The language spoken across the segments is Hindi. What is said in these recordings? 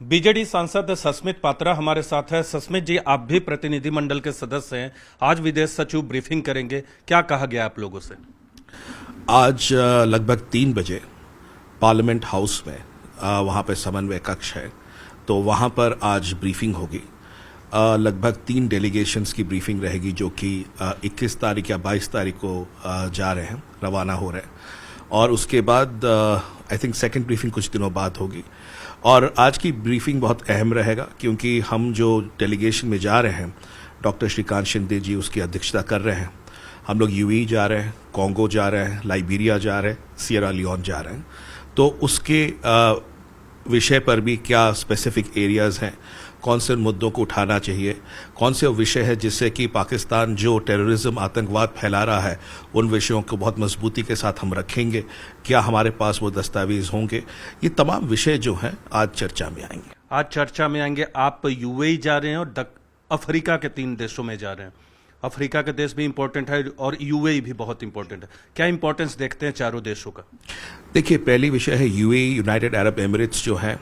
बीजेडी सांसद सस्मित पात्रा हमारे साथ है। सस्मित जी, आप भी प्रतिनिधिमंडल के सदस्य हैं। आज विदेश सचिव ब्रीफिंग करेंगे, क्या कहा गया आप लोगों से? आज लगभग 3 बजे पार्लियामेंट हाउस में वहाँ पे समन्वय कक्ष है, तो वहाँ पर आज ब्रीफिंग होगी। लगभग 3 डेलीगेशंस की ब्रीफिंग रहेगी, जो कि 21 तारीख या 22 तारीख को जा रहे हैं, रवाना हो रहे हैं। और उसके बाद आई थिंक सेकंड ब्रीफिंग कुछ दिनों बाद होगी। और आज की ब्रीफिंग बहुत अहम रहेगा, क्योंकि हम जो डेलीगेशन में जा रहे हैं, डॉक्टर श्रीकांत शिंदे जी उसकी अध्यक्षता कर रहे हैं। हम लोग यूएई जा रहे हैं, कॉन्गो जा रहे हैं, लाइबेरिया जा रहे हैं, सियरा लियोन जा रहे हैं। तो उसके विषय पर भी क्या स्पेसिफिक एरियाज हैं, कौन से मुद्दों को उठाना चाहिए, कौन से विषय है जिससे कि पाकिस्तान जो टेररिज्म आतंकवाद फैला रहा है, उन विषयों को बहुत मजबूती के साथ हम रखेंगे, क्या हमारे पास वो दस्तावेज होंगे। ये तमाम विषय जो हैं आज चर्चा में आएंगे। आज चर्चा में आएंगे। आप यूएई जा रहे हैं और अफ्रीका के 3 देशों में जा रहे हैं। अफ्रीका के देश भी इंपॉर्टेंट है और यूएई भी बहुत इंपॉर्टेंट है। क्या इंपॉर्टेंस देखते हैं चारों देशों का? देखिए, पहली विषय है यूएई, यूनाइटेड अरब एमिरेट्स जो है,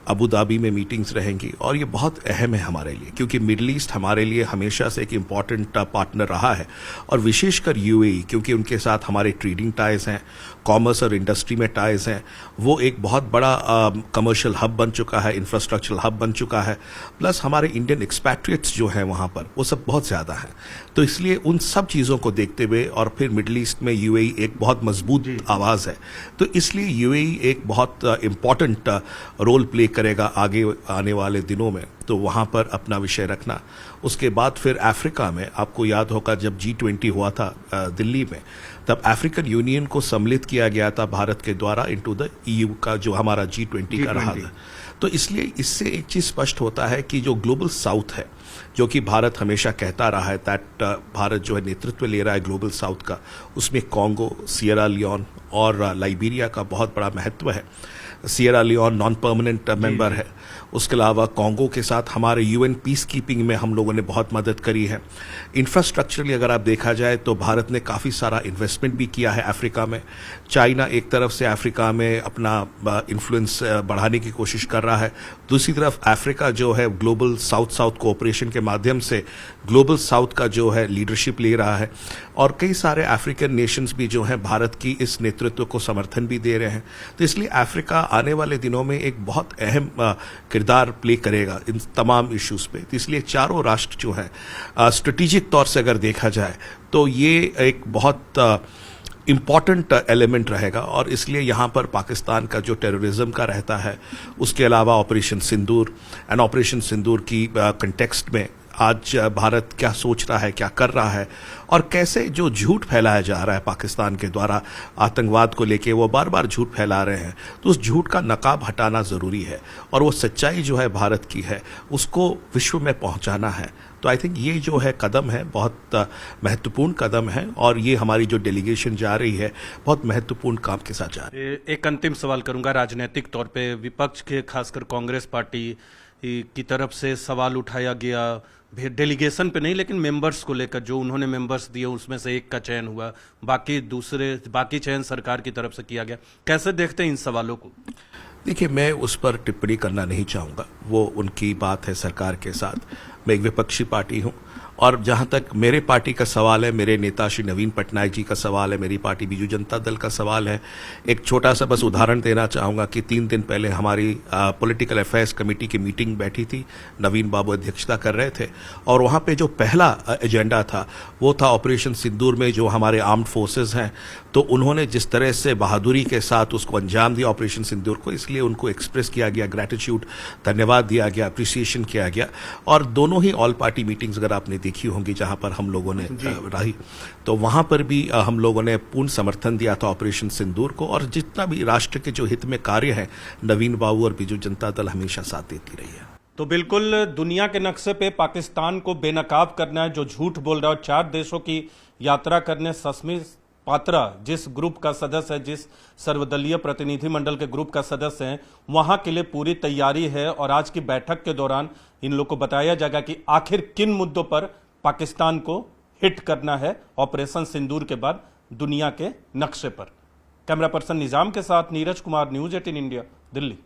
अबू धाबी में मीटिंग्स रहेंगी। और ये बहुत अहम है हमारे लिए, क्योंकि मिडल ईस्ट हमारे लिए हमेशा से एक इम्पॉर्टेंट पार्टनर रहा है। और विशेषकर यूएई, क्योंकि उनके साथ हमारे ट्रेडिंग टाइज हैं, कॉमर्स और इंडस्ट्री में टाइज हैं। वो एक बहुत बड़ा कमर्शियल हब बन चुका है, इंफ्रास्ट्रक्चरल हब बन चुका है। प्लस हमारे इंडियन एक्सपैट्रिएट्स जो हैं वहाँ पर, वो सब बहुत ज़्यादा हैं। तो इसलिए उन सब चीज़ों को देखते हुए, और फिर मिडल ईस्ट में यूएई एक बहुत मजबूत आवाज़ है, तो इसलिए यूएई एक बहुत इम्पॉर्टेंट रोल प्ले करेगा आगे आने वाले दिनों में। तो वहाँ पर अपना विषय रखना। उसके बाद फिर अफ्रीका में, आपको याद होगा जब G20 हुआ था दिल्ली में, तब अफ्रीकन यूनियन को सम्मिलित किया गया था भारत के द्वारा इनटू द EU का जो हमारा G20 का रहा था। तो इसलिए इससे एक चीज़ स्पष्ट होता है कि जो ग्लोबल साउथ है, जो कि भारत हमेशा कहता रहा है दैट भारत जो है नेतृत्व ले रहा है ग्लोबल साउथ का, उसमें कॉन्गो, सियरा लियोन और लाइबेरिया का बहुत बड़ा महत्व है। Sierra Leone non permanent member है। उसके अलावा कॉन्गो के साथ हमारे यूएन पीस कीपिंग में हम लोगों ने बहुत मदद करी है। इंफ्रास्ट्रक्चरली अगर आप देखा जाए तो भारत ने काफ़ी सारा इन्वेस्टमेंट भी किया है अफ्रीका में। चाइना एक तरफ से अफ्रीका में अपना इन्फ्लुएंस बढ़ाने की कोशिश कर रहा है, दूसरी तरफ अफ्रीका जो है ग्लोबल साउथ साउथ कोऑपरेशन के माध्यम से ग्लोबल साउथ का जो है लीडरशिप ले रहा है। और कई सारे अफ्रीकन नेशंस भी जो हैं भारत की इस नेतृत्व को समर्थन भी दे रहे हैं। तो इसलिए अफ्रीका आने वाले दिनों में एक बहुत अहम किरदार प्ले करेगा इन तमाम इश्यूज पे। तो इसलिए चारों राष्ट्र जो है स्ट्रेटेजिक तौर से अगर देखा जाए तो ये एक बहुत इम्पॉर्टेंट एलिमेंट रहेगा। और इसलिए यहाँ पर पाकिस्तान का जो टेररिज्म का रहता है, उसके अलावा ऑपरेशन सिंदूर एंड ऑपरेशन सिंदूर की कंटेक्स्ट में आज भारत क्या सोच रहा है, क्या कर रहा है, और कैसे जो झूठ फैलाया जा रहा है पाकिस्तान के द्वारा आतंकवाद को लेके, वो बार बार झूठ फैला रहे हैं। तो उस झूठ का नकाब हटाना ज़रूरी है, और वो सच्चाई जो है भारत की है उसको विश्व में पहुंचाना है। तो आई थिंक ये जो है कदम है, बहुत महत्वपूर्ण कदम है, और ये हमारी जो डेलीगेशन जा रही है बहुत महत्वपूर्ण काम के साथ जा रही है। एक अंतिम सवाल करूंगा। राजनीतिक तौर पे विपक्ष के, खासकर कांग्रेस पार्टी की तरफ से सवाल उठाया गया, डेलीगेशन पे नहीं लेकिन मेंबर्स को लेकर, जो उन्होंने मेंबर्स दिए उसमें से एक का चयन हुआ, बाकी चयन सरकार की तरफ से किया गया। कैसे देखते हैं इन सवालों को? देखिए, मैं उस पर टिप्पणी करना नहीं चाहूँगा, वो उनकी बात है सरकार के साथ। मैं एक विपक्षी पार्टी हूँ, और जहाँ तक मेरे पार्टी का सवाल है, मेरे नेता श्री नवीन पटनायक जी का सवाल है, मेरी पार्टी बीजू जनता दल का सवाल है, एक छोटा सा बस उदाहरण देना चाहूँगा कि 3 दिन पहले हमारी पॉलिटिकल अफेयर्स कमेटी की मीटिंग बैठी थी, नवीन बाबू अध्यक्षता कर रहे थे, और वहाँ पे जो पहला एजेंडा था वो था ऑपरेशन सिंदूर में जो हमारे आर्म्ड फोर्सेज हैं, तो उन्होंने जिस तरह से बहादुरी के साथ उसको अंजाम दिया ऑपरेशन सिंदूर को, इसलिए उनको एक्सप्रेस किया गया, ग्रैटिट्यूड, धन्यवाद दिया गया, अप्रिसिएशन किया गया। और दोनों ही ऑल पार्टी मीटिंग्स अगर आपने देखी होंगी जहां पर हम लोगों ने रही, तो वहां पर भी हम लोगों ने पूर्ण समर्थन दिया था ऑपरेशन सिंदूर को। और जितना भी राष्ट्र के जो हित में कार्य है, नवीन बाबू और बीजू जनता दल हमेशा साथ देती रही है। तो बिल्कुल दुनिया के नक्शे पे पाकिस्तान को बेनकाब करना है, जो झूठ बोल रहा है। 4 देशों की यात्रा करने सस्मित पात्रा जिस ग्रुप का सदस्य है, जिस सर्वदलीय प्रतिनिधिमंडल के ग्रुप का सदस्य हैं, वहां के लिए पूरी तैयारी है। और आज की बैठक के दौरान इन लोग को बताया जाएगा कि आखिर किन मुद्दों पर पाकिस्तान को हिट करना है ऑपरेशन सिंदूर के बाद दुनिया के नक्शे पर। कैमरा पर्सन निजाम के साथ नीरज कुमार, न्यूज़ 18 इंडिया, दिल्ली।